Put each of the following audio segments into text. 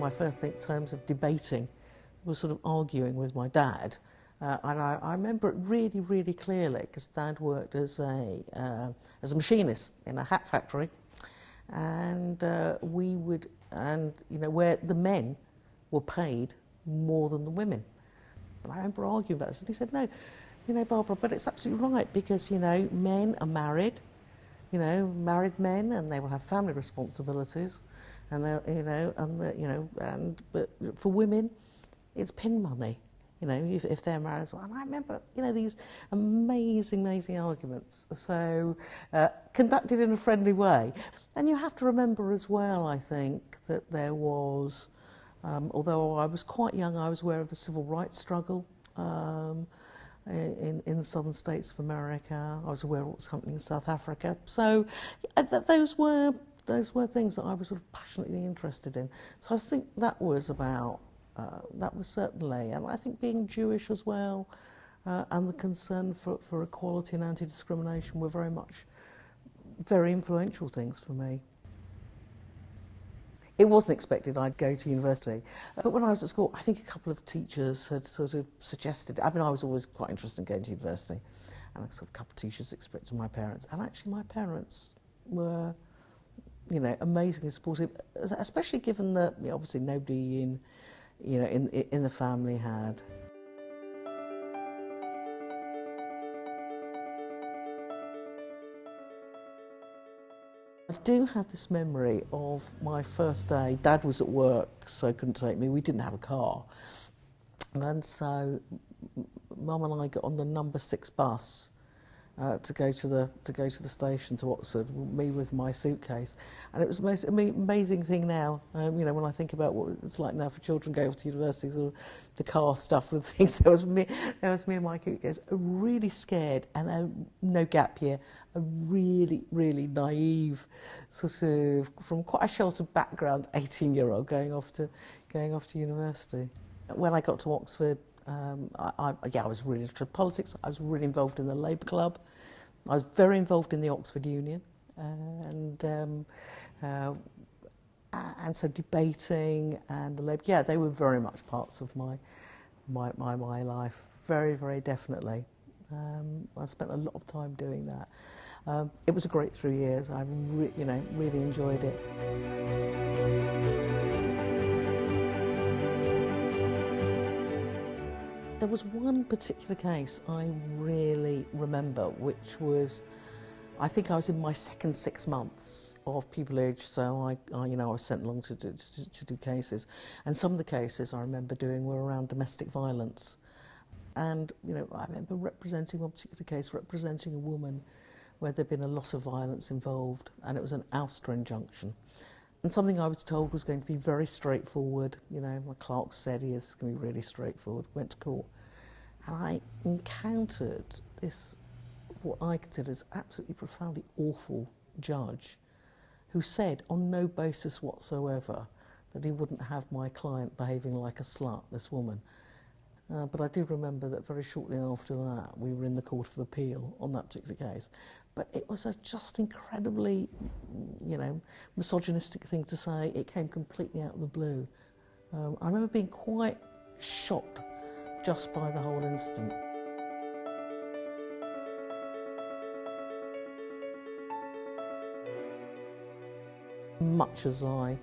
my first terms of debating was sort of arguing with my dad. And I remember it really, really clearly because Dad worked as a machinist in a hat factory, and where the men were paid more than the women. And I remember arguing about this, and he said, "No, Barbara, but it's absolutely right because men are married, married men, and they will have family responsibilities, and but for women, it's pin money." If they're married as well. And I remember, these amazing arguments. So, conducted in a friendly way. And you have to remember as well, I think, that there was, although I was quite young, I was aware of the civil rights struggle in the southern states of America. I was aware of what was happening in South Africa. So, those were things that I was sort of passionately interested in. So I think that was about. That was certainly, and I think being Jewish as well, and the concern for equality and anti-discrimination were very influential things for me. It wasn't expected I'd go to university, but when I was at school, I think a couple of teachers had sort of suggested, I was always quite interested in going to university, and a couple of teachers expected my parents, and actually my parents were, amazingly supportive, especially given that obviously nobody in the family had. I do have this memory of my first day. Dad was at work, so couldn't take me. We didn't have a car, and so Mum and I got on the number 6 bus to go to the station to Oxford. Me with my suitcase, and it was the most amazing thing now. When I think about what it's like now for children going off to university, sort of the car stuff with things. There was me and my suitcase, really scared, and no gap year, a really naive sort of from quite a sheltered background 18-year-old going off to university. When I got to Oxford. I was really interested in politics. I was really involved in the Labour Club. I was very involved in the Oxford Union, and so debating and the Labour. They were very much parts of my life. Very definitely. I spent a lot of time doing that. It was a great 3 years. I really enjoyed it. There was one particular case I really remember, which was, I think I was in my second 6 months of pupillage, so I was sent along to do cases, and some of the cases I remember doing were around domestic violence, and I remember representing one particular case, representing a woman where there'd been a lot of violence involved, and it was an ouster injunction. And something I was told was going to be very straightforward. My clerk said he is going to be really straightforward. Went to court, and I encountered this, what I consider as absolutely profoundly awful judge, who said on no basis whatsoever that he wouldn't have my client behaving like a slut, this woman. But I do remember that very shortly after that, we were in the Court of Appeal on that particular case. But it was a just incredibly, misogynistic thing to say. It came completely out of the blue. I remember being quite shocked just by the whole incident. Much as I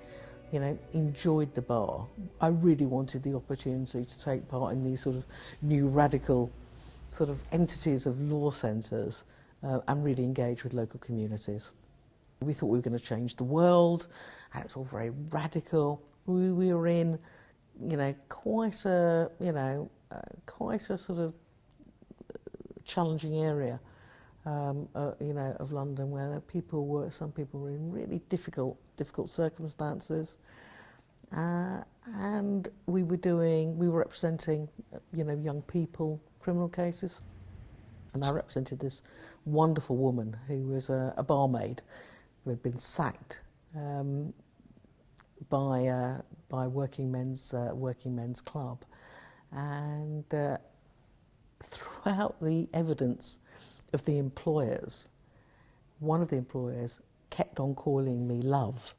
enjoyed the bar, I really wanted the opportunity to take part in these sort of new radical sort of entities of law centres and really engage with local communities. We thought we were going to change the world, and it was all very radical. We were in, quite a sort of challenging area, of London, where some people were in really difficult circumstances, and we were representing, young people, criminal cases, and I represented this wonderful woman who was a barmaid who had been sacked by working men's club, and throughout the evidence of the employers, one of the employers kept on calling me love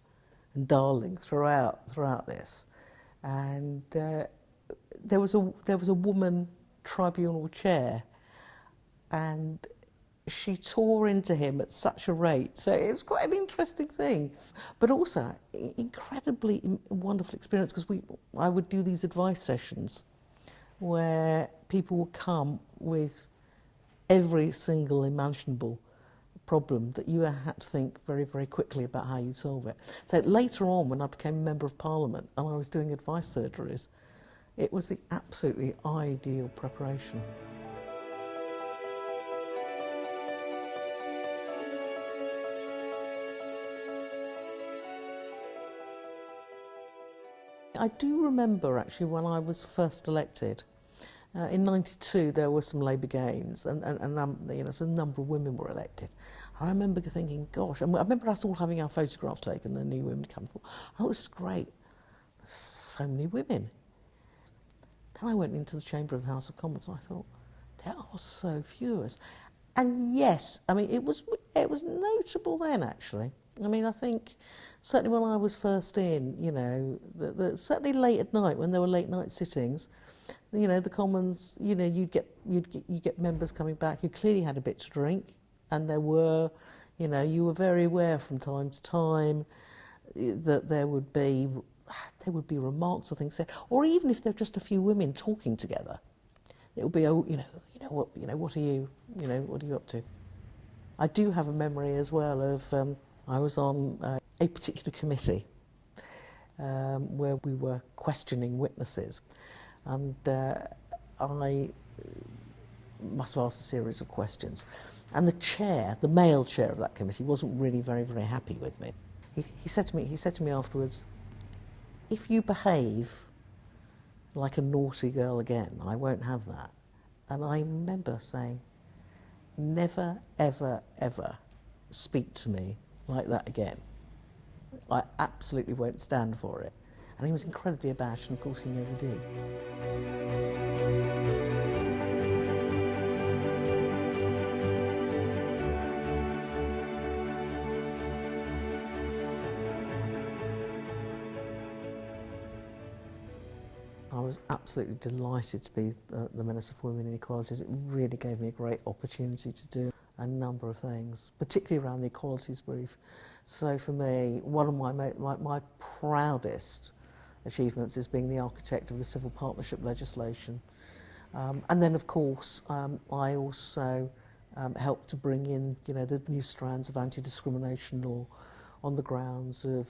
and darling throughout this. and there was a woman tribunal chair, and she tore into him at such a rate. So it was quite an interesting thing, but also incredibly wonderful experience, because I would do these advice sessions where people would come with every single imaginable problem that you had to think very, very quickly about how you solve it. So later on, when I became a Member of Parliament and I was doing advice surgeries, it was the absolutely ideal preparation. I do remember actually when I was first elected. In '92 there were some Labour gains, and so a number of women were elected. I remember thinking, gosh, and I remember us all having our photograph taken, the new women coming forward. Oh, this is great. There's so many women. Then I went into the chamber of the House of Commons and I thought, there are so few of us. And yes, I mean, it was notable then, actually. I mean, I think certainly when I was first in, you know, certainly late at night when there were late night sittings, you know, the Commons, you know, you'd get members coming back who clearly had a bit to drink, and there were, you know, you were very aware from time to time that there would be remarks or things said, or even if there were just a few women talking together, it would be, oh, what are you up to? I do have a memory as well of I was on a particular committee where we were questioning witnesses, and I must have asked a series of questions, and the male chair of that committee, wasn't really very, very happy with me. He said to me afterwards, if you behave like a naughty girl again, I won't have that. And I remember saying, never, ever, ever speak to me like that again. I absolutely won't stand for it. And he was incredibly abashed, and of course he never did. I was absolutely delighted to be the Minister for Women and Equalities. It really gave me a great opportunity to do a number of things, particularly around the equalities brief. So for me, one of my proudest achievements is being the architect of the civil partnership legislation. And then, of course, I also helped to bring in, you know, the new strands of anti-discrimination law on the grounds of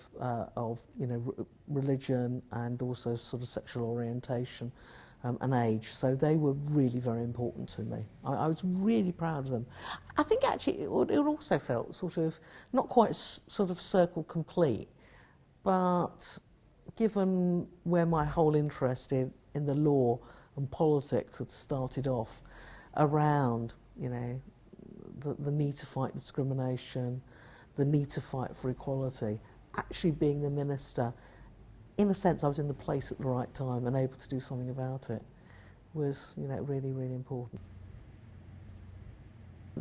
religion and also sort of sexual orientation and age. So they were really very important to me. I was really proud of them. I think actually it also felt sort of not quite sort of circle complete, but given where my whole interest in the law and politics had started off around, you know, the need to fight discrimination, the need to fight for equality, actually being the minister, in a sense I was in the place at the right time and able to do something about it, was, you know, really, really important.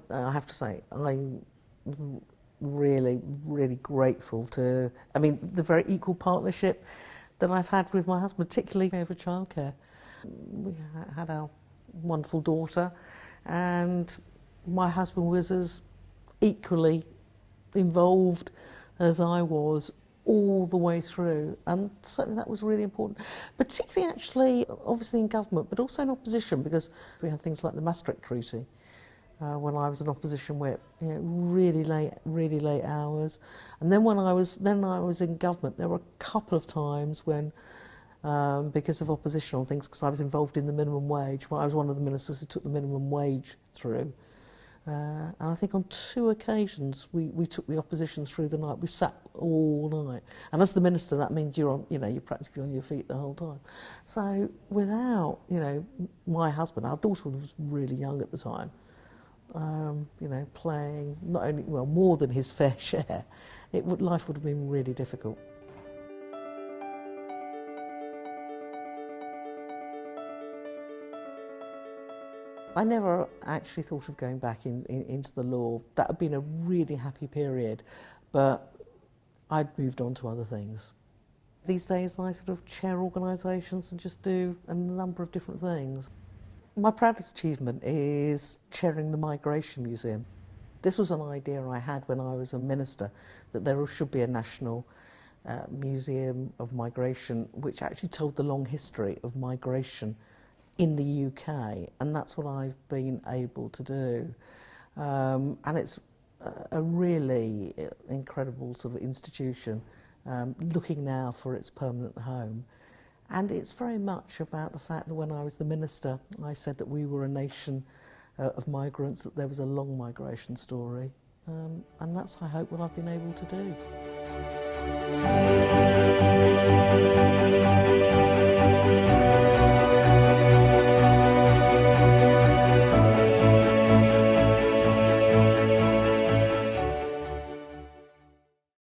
I have to say, I'm really, really grateful to, I mean, the very equal partnership that I've had with my husband, particularly over childcare. We had our wonderful daughter, and my husband was as equally involved as I was all the way through, and certainly that was really important, particularly actually obviously in government but also in opposition, because we had things like the Maastricht Treaty when I was an opposition whip, you know, really late hours. And then when I was in government, there were a couple of times when because of opposition on things, because I was involved in the minimum wage. Well, I was one of the ministers who took the minimum wage through. And I think on 2 occasions we took the opposition through the night. We sat all night, and as the minister, that means you're practically on your feet the whole time. So without, you know, my husband, our daughter was really young at the time, you know, playing not only, well, more than his fair share, life would have been really difficult. I never actually thought of going back into the law. That had been a really happy period, but I'd moved on to other things. These days I sort of chair organisations and just do a number of different things. My proudest achievement is chairing the Migration Museum. This was an idea I had when I was a minister, that there should be a national museum of migration which actually told the long history of migration in the UK, and that's what I've been able to do. And it's a really incredible sort of institution, looking now for its permanent home. And it's very much about the fact that when I was the minister, I said that we were a nation of migrants, that there was a long migration story. And that's, I hope, what I've been able to do.